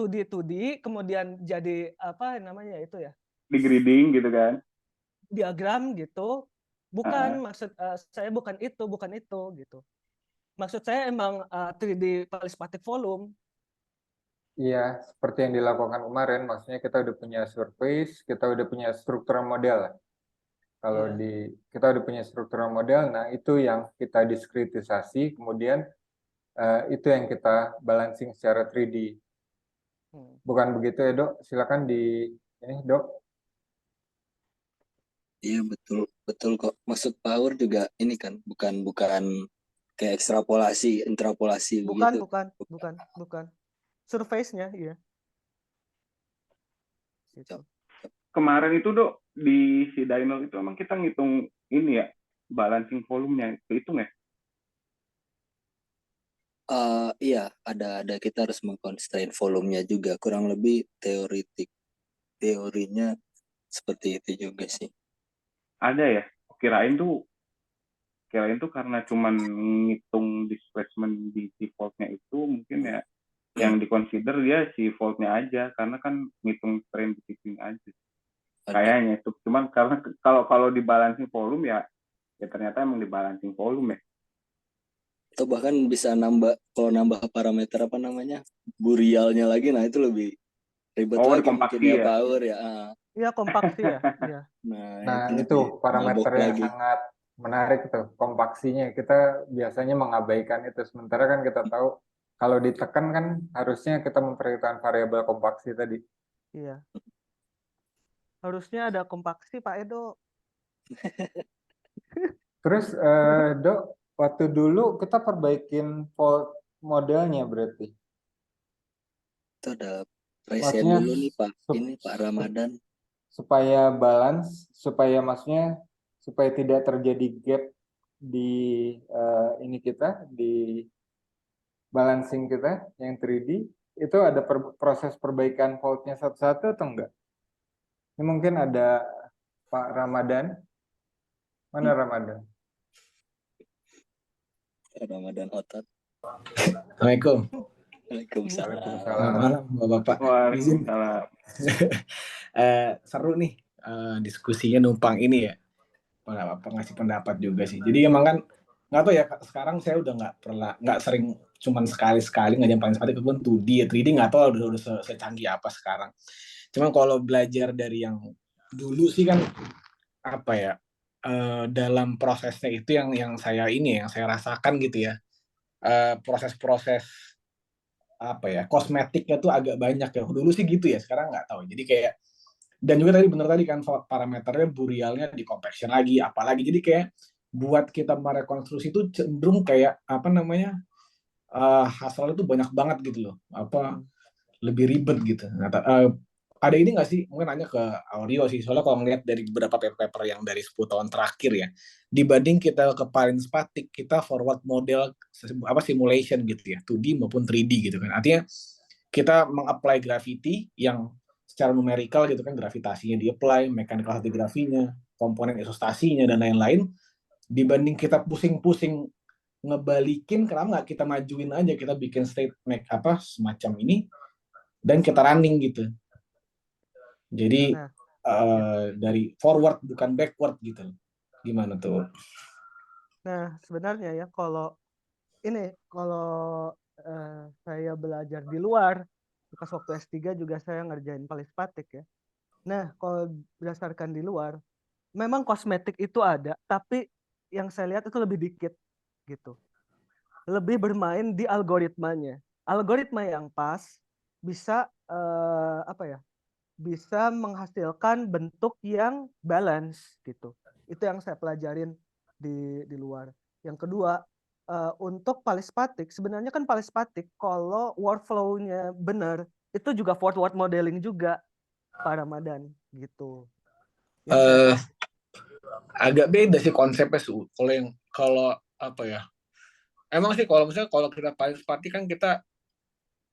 kemudian jadi apa namanya itu ya? Di grading gitu kan? Diagram gitu. Bukan maksud saya bukan itu gitu. Maksud saya emang 3D Palispatik volume. Iya, seperti yang dilakukan kemarin, maksudnya kita udah punya surface, kita udah punya struktural model. Kalau kita udah punya struktural model, nah itu yang kita diskritisasi, kemudian itu yang kita balancing secara 3D. Bukan begitu ya Dok? Silakan di ini Dok. Iya betul kok. Maksud Power juga ini kan bukan kayak interpolasi begitu. Bukan. Surface-nya, iya. Kemarin itu Dok, di si Dynol itu emang kita ngitung ini ya, balancing volumenya, kehitung ya? Iya, ada kita harus mengconstrain volumenya juga, kurang lebih teorinya seperti itu juga sih. Ada ya, kirain tuh karena cuman ngitung displacement di default-nya itu mungkin ya yang diconsider dia si fault-nya aja, karena kan ngitung strain di tipping aja. Kayaknya itu cuman karena kalau di balancing volume ya ternyata emang di balancing volume ya. Atau bahkan bisa kalau nambah parameter apa namanya burialnya lagi, nah itu lebih ribet lagi mungkin ya Power ya. Iya, kompaksi ya. Iya. Nah itu parameter yang sangat menarik tuh, kompaksinya. Kita biasanya mengabaikan itu, sementara kan kita tahu kalau ditekan kan harusnya kita memperhitungkan variabel kompaksi tadi. Iya. Harusnya ada kompaksi Pak Edo. Terus Dok, waktu dulu kita perbaikin fault modelnya berarti. Itu ada reset dulu nih Pak. Ini Pak Ramadan. Supaya balance, supaya tidak terjadi gap di ini kita, di balancing kita yang 3D, itu ada proses perbaikan fault-nya satu-satu atau enggak? Ini mungkin ada Pak Ramadan. Mana Ramadan? Ramadan Otot. Assalamualaikum. Waalaikumsalam. Selamat malam Bapak. Waalaikumsalam. Seru nih diskusinya numpang ini ya. Ngasih pendapat juga sih. Jadi emang kan nggak tahu ya, sekarang saya udah nggak sering cuman sekali ngajarin paling sekali, kebun 2D 3D nggak tahu udah secanggih apa sekarang. Cuman kalau belajar dari yang dulu sih kan apa ya, dalam prosesnya itu yang saya rasakan gitu ya, proses-proses apa ya, kosmetiknya tuh agak banyak ya. Dulu sih gitu ya, sekarang nggak tahu. Jadi kayak, dan juga tadi bener tadi kan parameternya burialnya di compaction lagi, apalagi jadi kayak buat kita merekonstruksi itu cenderung kayak apa namanya, hasilnya tuh banyak banget gitu loh, apa lebih ribet gitu. Nah, ada ini nggak sih, mungkin nanya ke Audio sih, soalnya kalau ngeliat dari beberapa paper yang dari 10 tahun terakhir ya, dibanding kita ke Parin-Spatic, kita forward model apa simulation gitu ya, 2D maupun 3D gitu kan. Artinya kita mengapply gravity yang secara numerikal gitu kan, gravitasinya di-apply, mechanical stratigraphy-nya, komponen isostasinya, dan lain-lain, dibanding kita pusing-pusing ngebalikin, kenapa nggak kita majuin aja, kita bikin state make apa semacam ini, dan kita running gitu. Jadi dari forward bukan backward gitu. Gimana tuh? Nah, sebenarnya ya kalau saya belajar di luar, pas waktu S3 juga saya ngerjain Palispatic ya. Nah, kalau berdasarkan di luar, memang kosmetik itu ada, tapi yang saya lihat itu lebih dikit gitu. Lebih bermain di algoritmanya. Algoritma yang pas bisa bisa menghasilkan bentuk yang balance gitu. Itu yang saya pelajarin di luar. Yang kedua, untuk Palispatic, sebenarnya kan Palispatic kalau workflow-nya benar, itu juga forward modeling juga, Pak Ramadan gitu. Agak beda sih konsepnya Su. Kalau apa ya? Emang sih kalau misalnya kalau kita Palispatic kan kita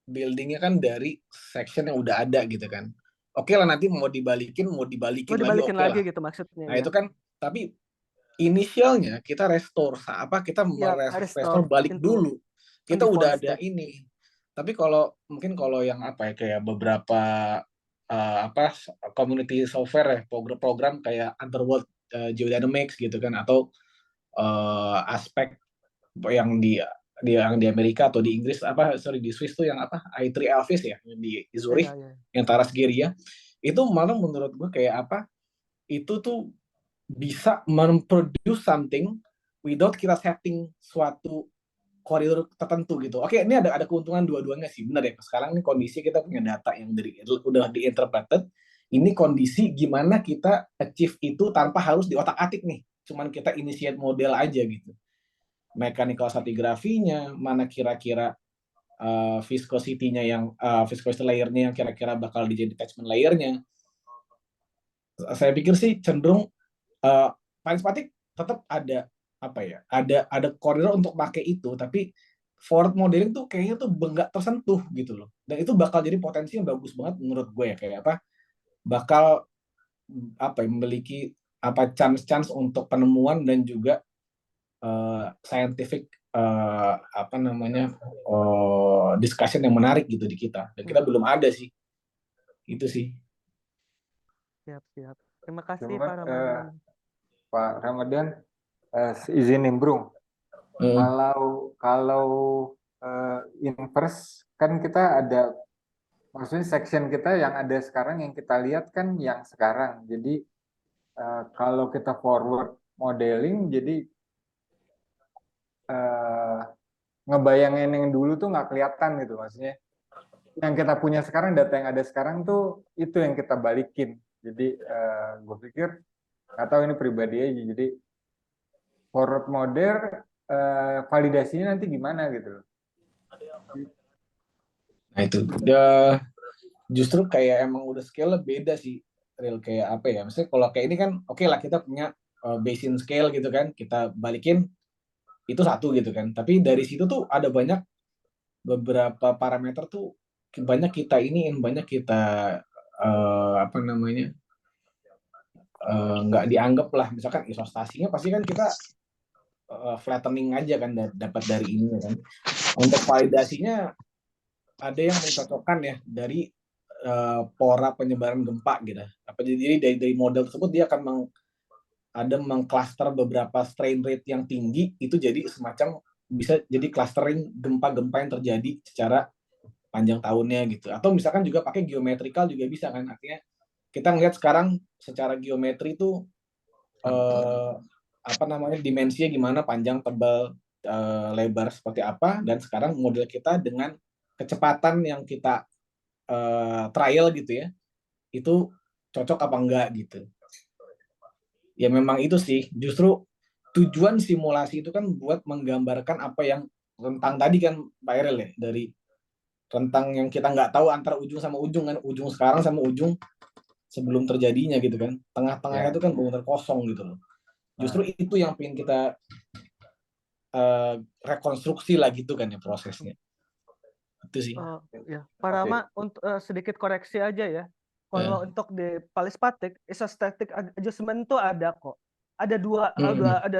buildingnya kan dari section yang udah ada gitu kan. Oke lah, nanti mau dibalikin lagi, oke lagi lah. gitu maksudnya. Nah, itu kan, tapi inisialnya kita restore kita restore balik dulu. Kita udah ada ini. Tapi mungkin kalau yang apa ya, kayak beberapa community software ya, program kayak Underworld Geodynamics gitu kan, atau aspek yang di Amerika atau di Inggris di Swiss tuh yang i3 Elvis ya, di Zurich, yang Taras Geria, itu malah menurut gue kayak itu tuh bisa memproduce something without kita setting suatu koridor tertentu gitu. Oke, ini ada keuntungan dua-duanya sih, benar ya. Sekarang ini kondisi kita punya data yang udah diinterpreted. Ini kondisi gimana kita achieve itu tanpa harus diotak-atik nih. Cuman kita initiate model aja gitu. Mechanical stratigraphy-nya, mana kira-kira viscosity-nya viscosity layer-nya yang kira-kira bakal dijadi detachment layer-nya. Saya pikir sih cenderung Palispatic tetap ada ada koridor untuk pakai itu, tapi forward modeling tuh kayaknya tuh nggak tersentuh gitu loh, dan itu bakal jadi potensi yang bagus banget menurut gue ya, kayak bakal memiliki chance untuk penemuan dan juga scientific discussion yang menarik gitu di kita, dan kita belum ada sih. Itu sih. Siap. Terima kasih Pak Ramadan. Pak Ramadan, izin nimbrung. Kalau inverse kan kita ada, maksudnya section kita yang ada sekarang yang kita lihat kan yang sekarang. Jadi kalau kita forward modeling, jadi ngebayangin yang dulu tuh nggak kelihatan gitu, maksudnya. Yang kita punya sekarang, data yang ada sekarang tuh itu yang kita balikin. Jadi gue pikir, nggak tahu ini pribadi aja, jadi forward model validasinya nanti gimana gitu. Nah itu justru kayak emang udah scale beda sih, real kayak apa ya, misalnya kalau kayak ini kan oke lah, kita punya basin scale gitu kan, kita balikin itu satu gitu kan, tapi dari situ tuh ada banyak beberapa parameter tuh banyak kita nggak dianggap lah, misalkan isostasinya pasti kan kita flattening aja kan dapat dari ini kan. Untuk validasinya ada yang mencocokkan ya dari pora penyebaran gempa gitu. Jadi dari model tersebut dia akan mengcluster beberapa strain rate yang tinggi, itu jadi semacam bisa jadi clustering gempa-gempa yang terjadi secara panjang tahunnya gitu. Atau misalkan juga pakai geometrical juga bisa kan, artinya kita ngeliat sekarang secara geometri itu dimensinya gimana, panjang, tebal, lebar seperti apa, dan sekarang model kita dengan kecepatan yang kita trial gitu ya, itu cocok apa enggak gitu. Ya memang itu sih, justru tujuan simulasi itu kan buat menggambarkan apa yang rentang tadi kan Pak Erel ya, dari rentang yang kita nggak tahu antara ujung sama ujung kan, ujung sekarang sama ujung sebelum terjadinya gitu kan, tengah-tengahnya itu kan benar kosong gitu loh. Justru itu yang pengen kita rekonstruksi lah gitu kan ya prosesnya. Itu sih. Ya, Pak Rama, untuk sedikit koreksi aja ya. Kalau untuk di palispatik, isostatic adjustment itu ada kok. Ada dua ada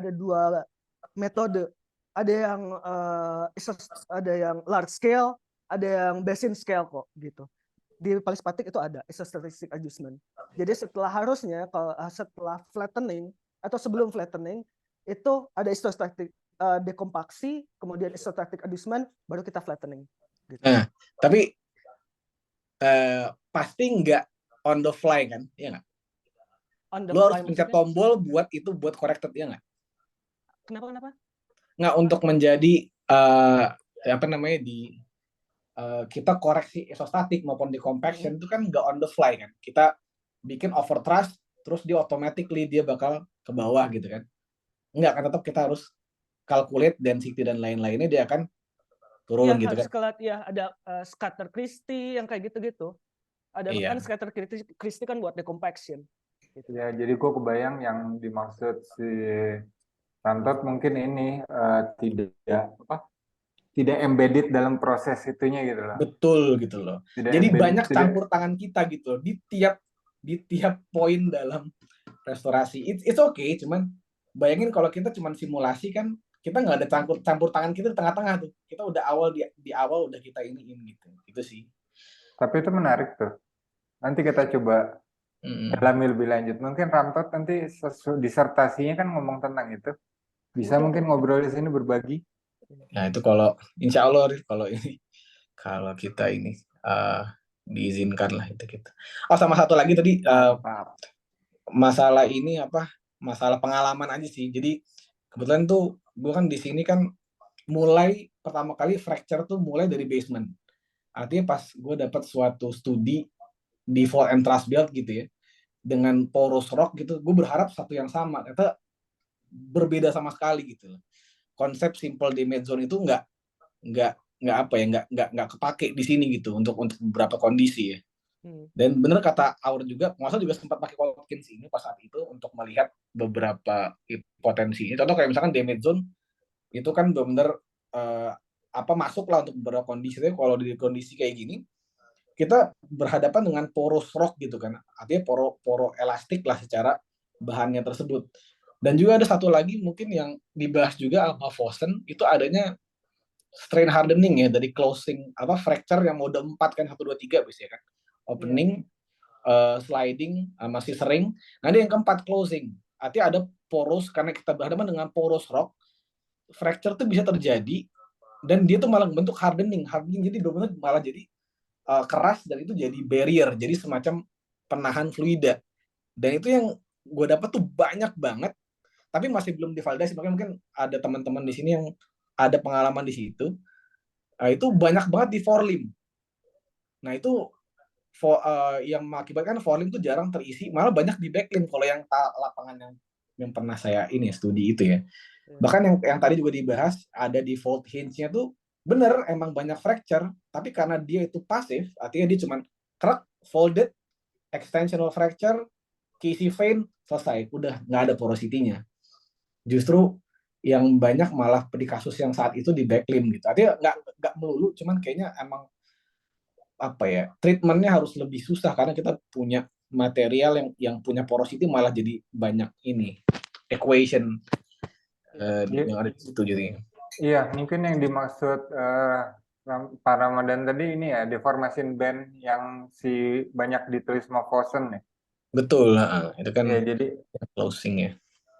dua metode. Ada yang large scale, ada yang basin scale kok gitu. Di palispatik itu ada isostatic adjustment. Jadi setelah flattening atau sebelum flattening itu ada isostatic dekompaksi, kemudian isostatic adjustment, baru kita flattening. Gitu. Nah, tapi pasti nggak on the fly kan, ya nggak? Lo harus pencet tombol buat corrected, ya nggak? Kenapa? Nggak, untuk menjadi kita koreksi isostatik maupun decompaction itu kan nggak on the fly kan. Kita bikin overthrust, terus dia automatically dia bakal ke bawah gitu kan. Nggak, kan tetap kita harus calculate density dan lain-lainnya, dia akan turun gitu kan. Ya, ada scatter Christie yang kayak gitu-gitu. Ada kan scatter Christie kan buat decompaction. Gitu. Ya, jadi gue kebayang yang dimaksud si Rantot mungkin ini tidak embedded dalam proses itunya gitu loh. Betul gitu loh. Jadi banyak campur tangan kita gitu loh di tiap poin dalam restorasi. It's okay, cuman bayangin kalau kita cuma simulasi kan, kita nggak ada campur tangan kita di tengah-tengah tuh. Kita udah di awal udah kita iniin gitu. Itu sih. Tapi itu menarik tuh. Nanti kita coba dalami lebih lanjut. Mungkin Rantot nanti disertasinya kan ngomong tentang itu. Bisa mungkin ngobrol di sini, berbagi. Nah itu kalau insya Allah kalau kita ini diizinkan lah itu kita. Oh, sama satu lagi tadi masalah ini masalah pengalaman aja sih. Jadi kebetulan tuh gue kan di sini kan mulai pertama kali fracture tuh mulai dari basement. Artinya pas gue dapat suatu studi di fall and truss belt gitu ya, dengan porous rock gitu, gue berharap satu yang sama. Ternyata berbeda sama sekali gitu. Konsep simple damage zone itu nggak kepake di sini gitu untuk beberapa kondisi ya. Dan bener kata Aur juga, penguasa juga sempat pakai Watkins ini pas saat itu untuk melihat beberapa potensi. Contoh kayak misalkan damage zone itu kan benar-benar masuk lah untuk beberapa kondisi. Tapi kalau di kondisi kayak gini, kita berhadapan dengan porous rock gitu kan, artinya poro elastik lah secara bahannya tersebut. Dan juga ada satu lagi mungkin yang dibahas juga sama Vossen, itu adanya strain hardening ya, dari closing fracture yang mode 4 kan, 1 2 3 biasanya kan. Opening, sliding, masih sering. Nanti yang keempat closing. Artinya ada porous, karena kita berhadapan dengan porous rock, fracture tuh bisa terjadi dan dia tuh malah bentuk hardening. Jadi benar-benar malah jadi keras, dan itu jadi barrier, jadi semacam penahan fluida. Dan itu yang gue dapat tuh banyak banget, tapi masih belum divalidasi. Makanya mungkin ada teman-teman di sini yang ada pengalaman di situ. Itu banyak banget di forelimb. Nah itu yang mengakibatkan forelimb tuh jarang terisi, malah banyak di backlimb kalau yang lapangan yang pernah saya studi itu ya. Bahkan yang tadi juga dibahas, ada di fault hinge-nya tuh bener emang banyak fracture, tapi karena dia itu pasif, artinya dia cuma crack, folded, extensional fracture, KC vein, selesai, udah nggak ada porosity-nya. Justru yang banyak malah di kasus yang saat itu di backlimb gitu. Artinya nggak melulu, cuman kayaknya emang treatmentnya harus lebih susah karena kita punya material yang punya porosity, malah jadi banyak equation yang ada di situ jadi. Iya, mungkin yang dimaksud Pak Ramadan tadi ini ya, deformation band yang banyak ditulis sama Vossen ya. Betul, itu kan ya, jadi closing ya.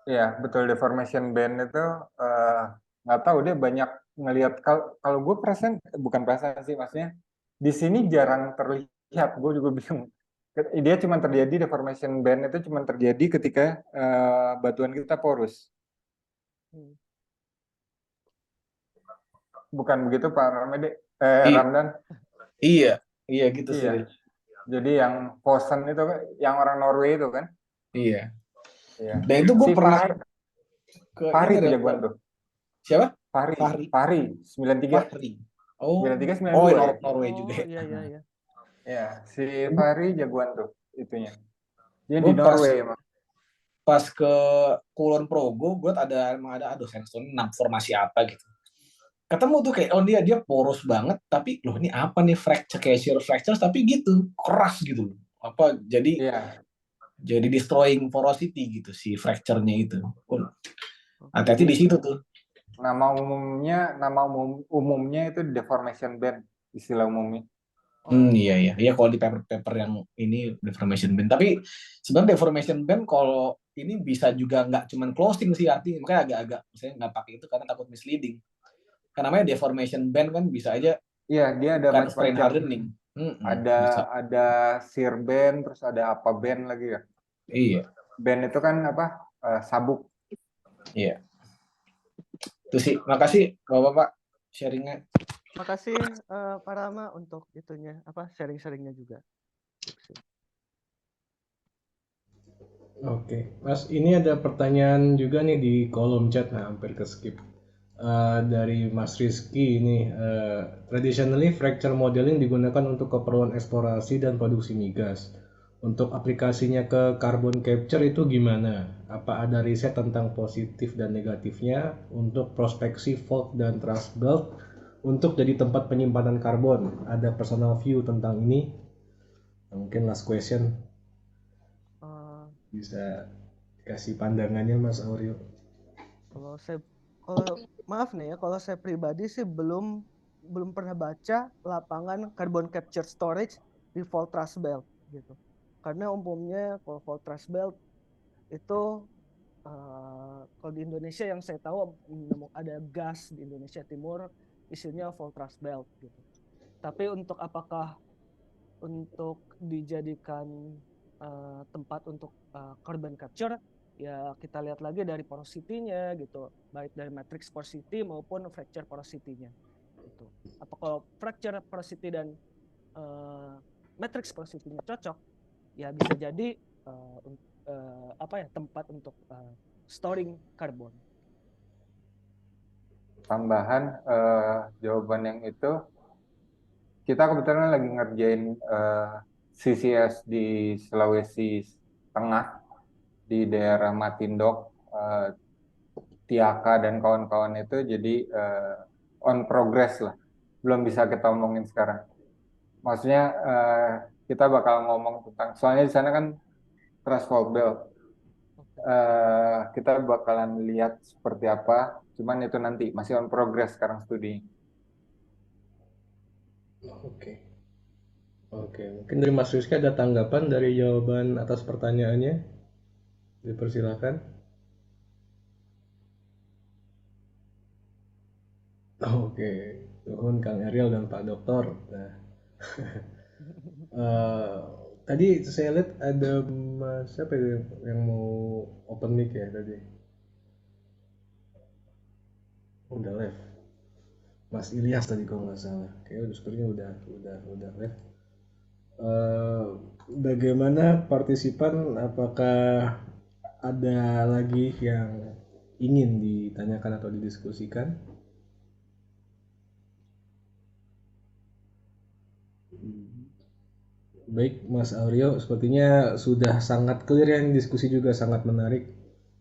Iya, betul, deformation band itu nggak tahu, dia banyak ngelihat. Kalau gue bukan perasaan sih, maksudnya di sini jarang terlihat. Gue juga bingung. Dia cuma terjadi, deformation band itu cuma terjadi ketika batuan kita porous. Bukan begitu Pak Ramdan? Iya gitu sih. Jadi yang Vossen itu, yang orang Norway itu kan? Iya. Dan itu gue pernah Pari itu jagoan tuh. Siapa? Fahri. Fahri 93. Fahri. Oh, 93 oh 92 ya. Norway juga ya. Iya. Ya, si Fahri jagoan tuh itunya. Dia Gue di Norway emang. pas ke Kulon Progo, gue emang ada sandstone 6 formasi apa gitu. Ketemu tuh kayak dia poros banget, tapi loh ini apa nih fracture kayak shear fractures tapi gitu keras gitu loh. Apa jadi destroying porosity gitu si fracture-nya itu. Hati-hati di situ tuh. Nama umumnya itu deformation band, istilah umumnya. Iya kalau di paper yang ini deformation band. Tapi sebenarnya deformation band kalau ini bisa juga nggak cuman closing sih, artinya makanya agak-agak saya nggak pakai itu karena takut misleading. Karena namanya deformation band kan bisa aja. Iya, dia ada kan strain hardening. Ada shear band, terus ada apa band lagi ya? Iya. Band itu kan apa? Sabuk. Iya. Itu sih. Makasih Bapak-bapak sharingnya. Makasih Pak Rama untuk itunya sharing-sharingnya juga. Oke, Mas, ini ada pertanyaan juga nih di kolom chat, hampir ke skip. Dari Mas Rizky ini, traditionally fracture modeling digunakan untuk keperluan eksplorasi dan produksi migas. Untuk aplikasinya ke carbon capture itu gimana? Apa ada riset tentang positif dan negatifnya untuk prospeksi fault dan thrust belt untuk jadi tempat penyimpanan karbon? Ada personal view tentang ini? Mungkin last question. Bisa kasih pandangannya Mas Aureo. Maaf nih ya, kalau saya pribadi sih belum pernah baca lapangan carbon capture storage di fault thrust belt gitu. Karena umumnya kalau fault thrust belt itu kalau di Indonesia yang saya tahu ada gas di Indonesia Timur isinya fault thrust belt gitu. Tapi apakah untuk dijadikan tempat untuk carbon capture, ya kita lihat lagi dari porosity-nya gitu, baik dari matrix porosity maupun fracture porosity-nya gitu. Apa kalau fracture porosity dan matrix porosity-nya cocok, ya bisa jadi tempat untuk storing karbon. Tambahan jawaban yang itu, kita kebetulan lagi ngerjain CCS di Sulawesi Tengah di daerah Matindok, Tiaka dan kawan-kawan itu, jadi on progress lah, belum bisa kita omongin sekarang. Maksudnya kita bakal ngomong tentang, soalnya di sana kan thrust fault belt, kita bakalan lihat seperti apa, cuman itu nanti masih on progress sekarang studi. Oke, mungkin dari Mas Rizky ada tanggapan dari jawaban atas pertanyaannya? Dipersilakan. Oke, nuhun Kang Ariel dan Pak Dokter. Nah, tadi saya lihat ada Mas siapa yang mau open mic ya tadi? Udah live. Mas Ilyas tadi kalau nggak salah. Kayaknya sepertinya udah live. Bagaimana partisipan, apakah ada lagi yang ingin ditanyakan atau didiskusikan? Baik Mas Aureo, sepertinya sudah sangat clear, yang diskusi juga sangat menarik.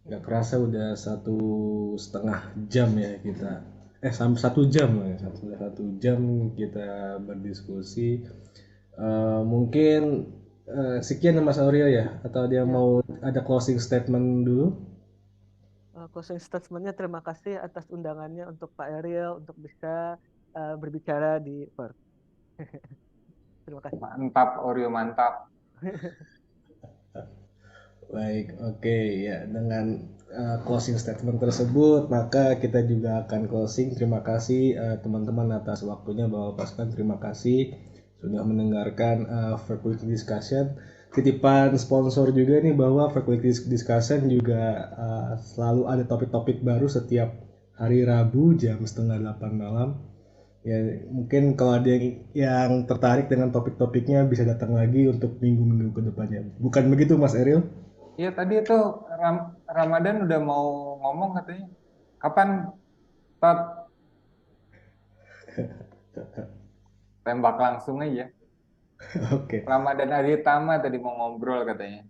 Nggak kerasa udah 1,5 jam ya kita, sampai 1 jam ya, sudah 1 jam kita berdiskusi. Mungkin sekian Mas Aureo ya, atau dia mau ada closing statement dulu? Closing statementnya, terima kasih atas undangannya untuk Pak Ariel untuk bisa berbicara di Perth. Terima kasih. Mantap Aureo, mantap. Baik, oke ya, dengan closing statement tersebut maka kita juga akan closing. Terima kasih teman-teman atas waktunya, Bapak pasukan, terima kasih sudah mendengarkan Faculty Discussion. Titipan sponsor juga nih bahwa Faculty Discussion juga selalu ada topik-topik baru setiap hari Rabu jam 7:30 malam. Ya mungkin kalau ada yang tertarik dengan topik-topiknya bisa datang lagi untuk minggu-minggu ke depannya. Bukan begitu Mas Ariel? Iya, tadi itu Ramadan udah mau ngomong katanya. Kapan Tot, tembak langsung aja. Oke. Ramadan Aditama tadi mau ngobrol katanya.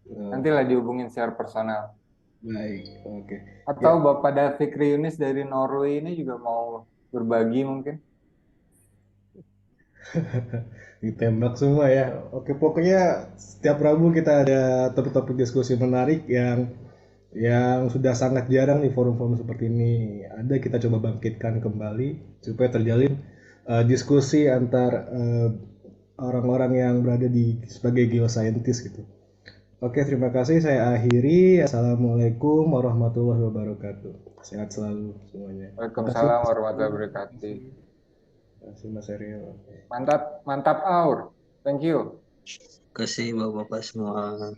Nantilah dihubungin secara personal. Baik, oke. Atau Bapak David Yunis dari Norway ini juga mau berbagi mungkin. Ditembak semua ya. Oke, pokoknya setiap Rabu kita ada topik-topik diskusi menarik yang sudah sangat jarang di forum-forum seperti ini ada. Kita coba bangkitkan kembali supaya terjalin diskusi antar orang-orang yang berada sebagai geoscientist gitu. Oke, terima kasih. Saya akhiri. Assalamualaikum warahmatullahi wabarakatuh. Sehat selalu semuanya. Waalaikumsalam warahmatullahi wabarakatuh. Terima kasih Mas Ariel. Mantap, mantap Aur. Thank you. Terima kasih Bapak-Bapak semua.